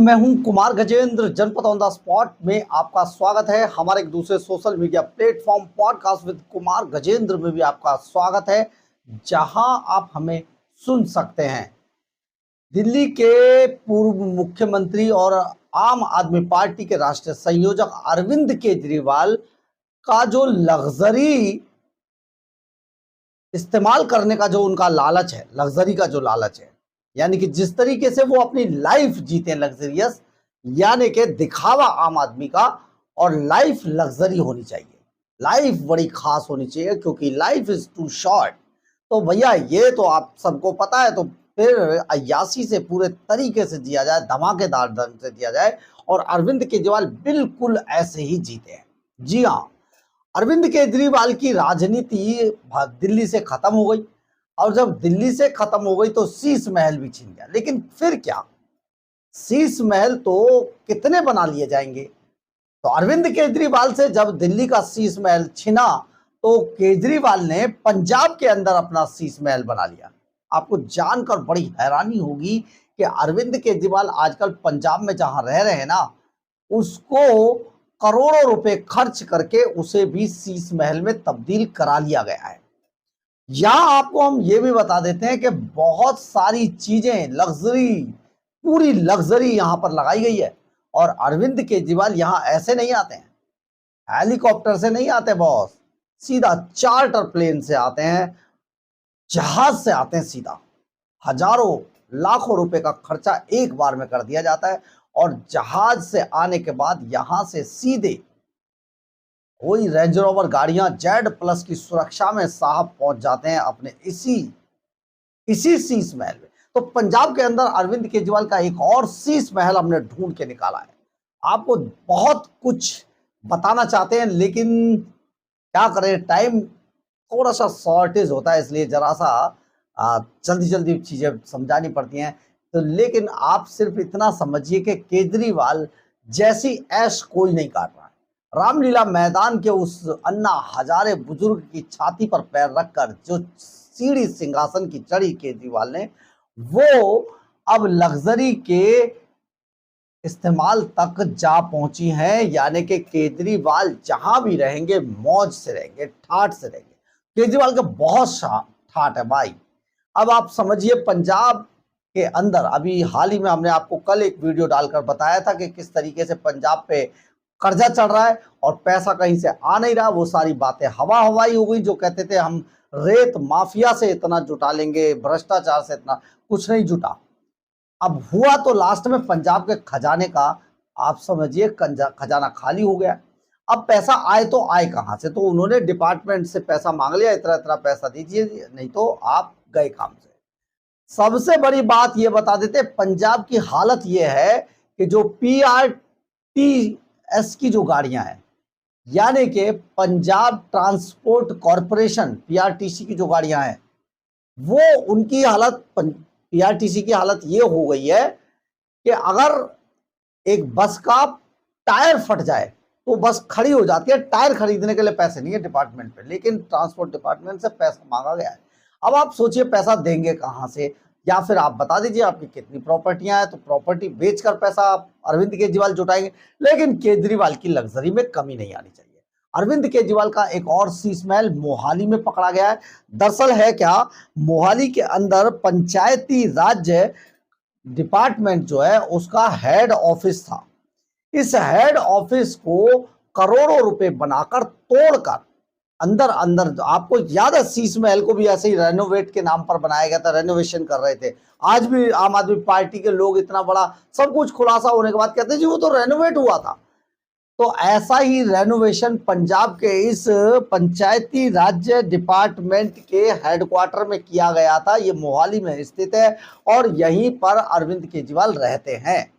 मैं हूं कुमार गजेंद्र। जनपद ऑन द स्पॉट में आपका स्वागत है। हमारे एक दूसरे social media platform podcast with Kumar Gajendra में भी आपका स्वागत है, जहां आप हमें सुन सकते हैं। दिल्ली के पूर्व मुख्यमंत्री और आम आदमी पार्टी के राष्ट्रीय संयोजक अरविंद केजरीवाल का जो लग्जरी इस्तेमाल करने का जो उनका लालच है, लग्जरी का जो लालच है, यानी कि जिस तरीके से वो अपनी लाइफ जीते हैं लग्जरियस, यानी कि दिखावा आम आदमी का, और लाइफ लग्जरी होनी चाहिए, लाइफ बड़ी खास होनी चाहिए क्योंकि लाइफ इज टू शॉर्ट। तो भैया ये तो आप सबको पता है, तो फिर अय्याशी से पूरे तरीके से जिया जाए, धमाकेदार ढंग से जिया जाए, और अरविंद केजरीवाल बिल्कुल ऐसे ही जीते हैं। जी हाँ, अरविंद केजरीवाल की राजनीति दिल्ली से खत्म हो गई, और जब दिल्ली से खत्म हो गई तो शीश महल भी छीन गया। लेकिन फिर क्या, शीश महल तो कितने बना लिए जाएंगे। तो अरविंद केजरीवाल से जब दिल्ली का शीश महल छिना, तो केजरीवाल ने पंजाब के अंदर अपना शीश महल बना लिया। आपको जानकर बड़ी हैरानी होगी कि अरविंद केजरीवाल आजकल पंजाब में जहां रह रहे हैं ना, उसको करोड़ों रुपए खर्च करके उसे भी शीश महल में तब्दील करा लिया गया है। यहां आपको हम ये भी बता देते हैं कि बहुत सारी चीजें लग्जरी, पूरी लग्जरी यहां पर लगाई गई है। और अरविंद केजरीवाल यहां ऐसे नहीं आते हैं, हेलीकॉप्टर से नहीं आते बॉस, सीधा चार्टर प्लेन से आते हैं, जहाज से आते हैं सीधा। हजारों लाखों रुपए का खर्चा एक बार में कर दिया जाता है, और जहाज से आने के बाद यहां से सीधे वही रेंज रोवर गाड़ियां जेड प्लस की सुरक्षा में साहब पहुंच जाते हैं अपने इसी शीश महल में। तो पंजाब के अंदर अरविंद केजरीवाल का एक और शीश महल हमने ढूंढ के निकाला है। आपको बहुत कुछ बताना चाहते हैं, लेकिन क्या करें, टाइम थोड़ा सा शॉर्टेज होता है, इसलिए जरा सा जल्दी जल्दी चीजें समझानी पड़ती हैं। तो लेकिन आप सिर्फ इतना समझिए कि केजरीवाल जैसी ऐश कोई नहीं काट रहा है। रामलीला मैदान के उस अन्ना हजारे बुजुर्ग की छाती पर पैर रखकर जो सीढ़ी सिंहासन की चढ़ी केजरीवाल ने, वो अब लग्जरी के इस्तेमाल तक जा पहुंची है। यानी कि केजरीवाल जहां भी रहेंगे मौज से रहेंगे, ठाठ से रहेंगे। केजरीवाल का बहुत ठाठ है भाई। अब आप समझिए, पंजाब के अंदर अभी हाल ही में हमने आपको कल एक वीडियो डालकर बताया था कि किस तरीके से पंजाब पे कर्जा चढ़ रहा है और पैसा कहीं से आ नहीं रहा। वो सारी बातें हवा हवाई हो गई। जो कहते थे हम रेत माफिया से इतना जुटा लेंगे, भ्रष्टाचार से इतना, कुछ नहीं जुटा। अब हुआ तो लास्ट में पंजाब के खजाने का, आप समझिए, खजाना खाली हो गया। अब पैसा आए तो आए कहां से, तो उन्होंने डिपार्टमेंट से पैसा मांग लिया, इतना इतना पैसा दीजिए नहीं तो आप गए काम से। सबसे बड़ी बात ये बता देते, पंजाब की हालत ये है कि जो PRTS की जो गाड़ियां हैं, यानी कि पंजाब ट्रांसपोर्ट कॉरपोरेशन, PRTC की जो गाड़ियां हैं, वो उनकी हालत, PRTC की हालत ये हो गई है कि अगर एक बस का टायर फट जाए तो बस खड़ी हो जाती है। टायर खरीदने के लिए पैसे नहीं है डिपार्टमेंट पे, लेकिन ट्रांसपोर्ट डिपार्टमेंट से पैसा मांगा गया है। अब आप सोचिए पैसा देंगे कहां से, या फिर आप बता दीजिए आपकी कितनी प्रॉपर्टियां हैं, तो प्रॉपर्टी बेचकर पैसा अरविंद केजरीवाल जुटाएंगे। लेकिन केजरीवाल की लग्जरी में कमी नहीं आनी चाहिए। अरविंद केजरीवाल का एक और शीश महल मोहाली में पकड़ा गया है। दरअसल है क्या, मोहाली के अंदर पंचायती राज्य डिपार्टमेंट जो है उसका हेड ऑफिस था। इस हेड ऑफिस को करोड़ों रुपए बनाकर तोड़कर अंदर अंदर, आपको याद है शीश महल को भी ऐसे ही रेनोवेट के नाम पर बनाया गया था, रेनोवेशन कर रहे थे। आज भी आम आदमी पार्टी के लोग इतना बड़ा सब कुछ खुलासा होने के बाद कहते हैं जी वो तो रेनोवेट हुआ था। तो ऐसा ही रेनोवेशन पंजाब के इस पंचायती राज्य डिपार्टमेंट के हेडक्वार्टर में किया गया था। ये मोहाली में स्थित है और यहीं पर अरविंद केजरीवाल रहते हैं।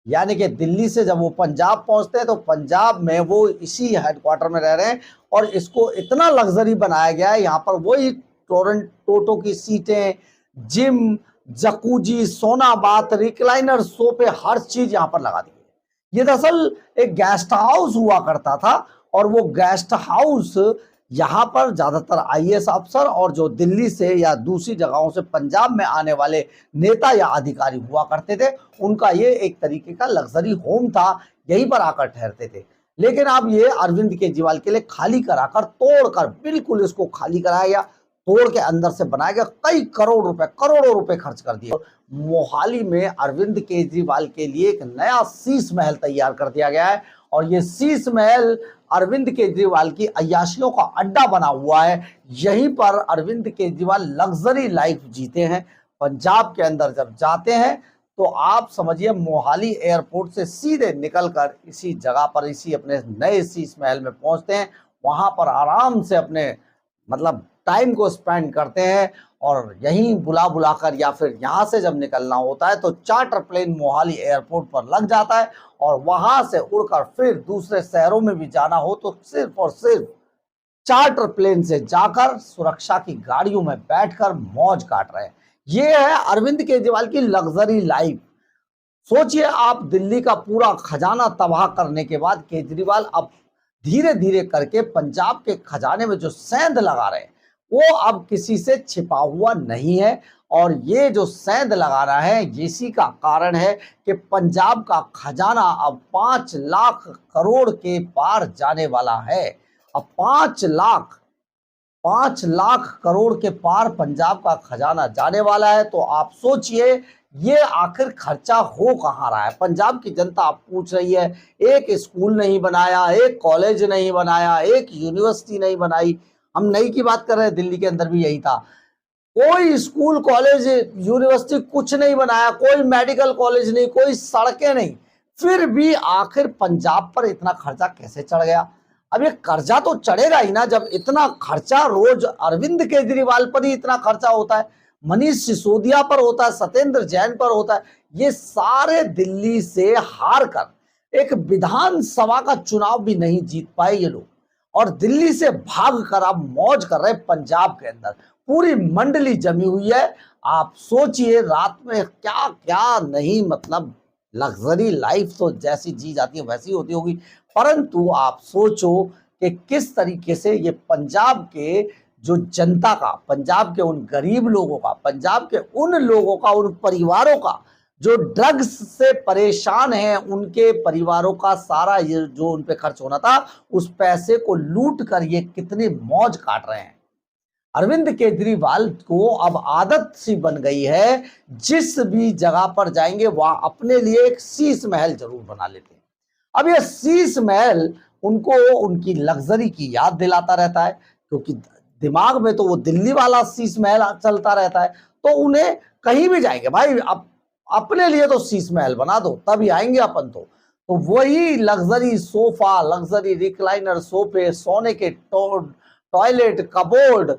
यानी कि दिल्ली से जब वो पंजाब पहुंचते हैं तो पंजाब में वो इसी हेडक्वार्टर में रह रहे हैं, और इसको इतना लग्जरी बनाया गया है। यहाँ पर वही टोटो की सीटें, जिम, जकूजी, सोना बाथ, रिक्लाइनर सोफे, हर चीज यहाँ पर लगा दी है। ये दरअसल एक गेस्ट हाउस हुआ करता था, और वो गेस्ट हाउस यहाँ पर ज्यादातर आईएएस अफसर और जो दिल्ली से या दूसरी जगहों से पंजाब में आने वाले नेता या अधिकारी हुआ करते थे, उनका ये एक तरीके का लग्जरी होम था, यहीं पर आकर ठहरते थे। लेकिन अब ये अरविंद केजरीवाल के लिए खाली कराकर, तोड़कर, बिल्कुल इसको खाली कराया गया, तोड़ के अंदर से बनाया गया, कई करोड़ रुपए, करोड़ों रुपए खर्च कर दिए। मोहाली में अरविंद केजरीवाल के लिए एक नया शीश महल तैयार कर दिया गया है और ये शीश महल अरविंद केजरीवाल की अय्याशियों का अड्डा बना हुआ है। यहीं पर अरविंद केजरीवाल लग्जरी लाइफ जीते हैं। पंजाब के अंदर जब जाते हैं तो आप समझिए मोहाली एयरपोर्ट से सीधे निकलकर इसी जगह पर, इसी अपने नए शीश महल में पहुंचते हैं। वहां पर आराम से अपने मतलब टाइम को स्पेंड करते हैं और यहीं बुला बुलाकर या फिर यहाँ से जब निकलना होता है तो चार्टर प्लेन मोहाली एयरपोर्ट पर लग जाता है और वहां से उड़कर फिर दूसरे शहरों में भी जाना हो तो सिर्फ और सिर्फ चार्टर प्लेन से जाकर सुरक्षा की गाड़ियों में बैठकर मौज काट रहे हैं। ये है अरविंद केजरीवाल की लग्जरी लाइफ। सोचिए आप, दिल्ली का पूरा खजाना तबाह करने के बाद केजरीवाल अब धीरे धीरे करके पंजाब के खजाने में जो सेंध लगा रहे हैं वो अब किसी से छिपा हुआ नहीं है। और ये जो सेंध लगा रहा है इसी का कारण है कि पंजाब का खजाना अब 5 लाख करोड़ के पार जाने वाला है। अब 5 लाख करोड़ के पार पंजाब का खजाना जाने वाला है। तो आप सोचिए ये आखिर खर्चा हो कहाँ रहा है। पंजाब की जनता आप पूछ रही है, एक स्कूल नहीं बनाया, एक कॉलेज नहीं बनाया, एक यूनिवर्सिटी नहीं बनाई। हम नई की बात कर रहे हैं, दिल्ली के अंदर भी यही था। कोई स्कूल, कॉलेज, यूनिवर्सिटी कुछ नहीं बनाया, कोई मेडिकल कॉलेज नहीं, कोई सड़कें नहीं। फिर भी आखिर पंजाब पर इतना खर्चा कैसे चढ़ गया? अब ये कर्जा तो चढ़ेगा ही ना, जब इतना खर्चा रोज अरविंद केजरीवाल पर ही इतना खर्चा होता है, मनीष सिसोदिया पर होता है, सत्येंद्र जैन पर होता है। ये सारे दिल्ली से हार कर एक विधानसभा का चुनाव भी नहीं जीत पाए ये लोग और दिल्ली से भाग कर अब मौज कर रहे हैं पंजाब के अंदर। पूरी मंडली जमी हुई है। आप सोचिए रात में क्या क्या नहीं, मतलब लग्जरी लाइफ तो जैसी जी जाती है वैसी होती होगी, परंतु आप सोचो कि किस तरीके से ये पंजाब के जो जनता का, पंजाब के उन गरीब लोगों का, पंजाब के उन लोगों का, उन परिवारों का जो ड्रग्स से परेशान हैं, उनके परिवारों का सारा ये जो उन पे खर्च होना था उस पैसे को लूट कर ये कितनी मौज काट रहे हैं। अरविंद केजरीवाल को अब आदत सी बन गई है, जिस भी जगह पर जाएंगे वहां अपने लिए एक शीश महल जरूर बना लेते हैं। अब ये शीश महल उनको उनकी लग्जरी की याद दिलाता रहता है, क्योंकि दिमाग में तो वो दिल्ली वाला शीश महल चलता रहता है। तो उन्हें कहीं भी जाएंगे भाई, अब अपने लिए तो शीश महल बना दो तभी आएंगे अपन। तो वही लग्जरी सोफा, लग्जरी रिक्लाइनर सोफे, सोने के टॉयलेट, कबोर्ड,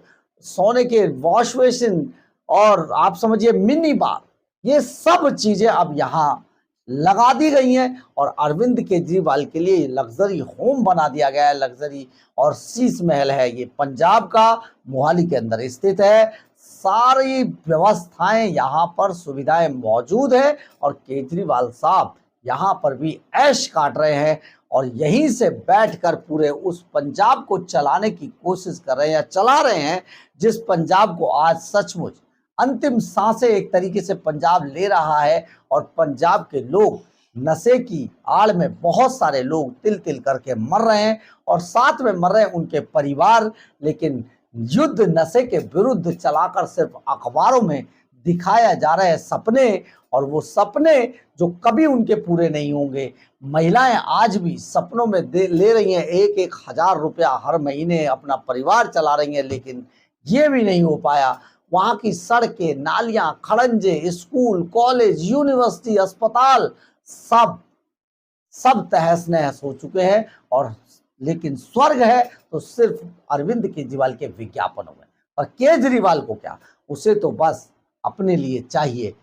सोने के वॉश बेसिन और आप समझिए मिनी बार, ये सब चीजें अब यहाँ लगा दी गई हैं और अरविंद केजरीवाल के लिए लग्जरी होम बना दिया गया है। लग्जरी और शीश महल है, ये पंजाब का मोहाली के अंदर स्थित है। सारी व्यवस्थाएं यहाँ पर, सुविधाएं मौजूद है और केजरीवाल साहब यहाँ पर भी ऐश काट रहे हैं और यहीं से बैठकर पूरे उस पंजाब को चलाने की कोशिश कर रहे हैं या चला रहे हैं, जिस पंजाब को आज सचमुच अंतिम सांसें एक तरीके से पंजाब ले रहा है। और पंजाब के लोग नशे की आड़ में बहुत सारे लोग तिल तिल करके मर रहे हैं और साथ में मर रहे हैं उनके परिवार। लेकिन युद्ध नशे के विरुद्ध चलाकर सिर्फ अखबारों में दिखाया जा रहे हैं सपने, और वो सपने जो कभी उनके पूरे नहीं होंगे। महिलाएं आज भी सपनों में ले रही हैं 1-1 हज़ार रुपया हर महीने, अपना परिवार चला रही हैं, लेकिन ये भी नहीं हो पाया। वहां की सड़कें, नालियां, खड़ंजे, स्कूल, कॉलेज, यूनिवर्सिटी, अस्पताल सब तहस नहस हो चुके हैं। और लेकिन स्वर्ग है तो सिर्फ अरविंद केजरीवाल के विज्ञापनों में। और केजरीवाल को क्या, उसे तो बस अपने लिए चाहिए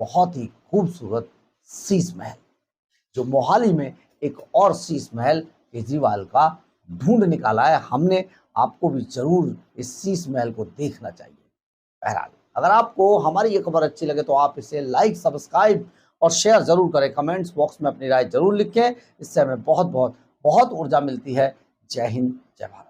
बहुत ही खूबसूरत शीश महल, जो मोहाली में एक और शीश महल केजरीवाल का ढूंढ निकाला है। हमने आपको भी जरूर इस शीश महल को देखना चाहिए। बहरहाल, अगर आपको हमारी ये खबर अच्छी लगे तो आप इसे लाइक, सब्सक्राइब और शेयर जरूर करें। कमेंट्स बॉक्स में अपनी राय जरूर लिखें, इससे हमें बहुत बहुत बहुत ऊर्जा मिलती है। जय हिंद, जय भारत।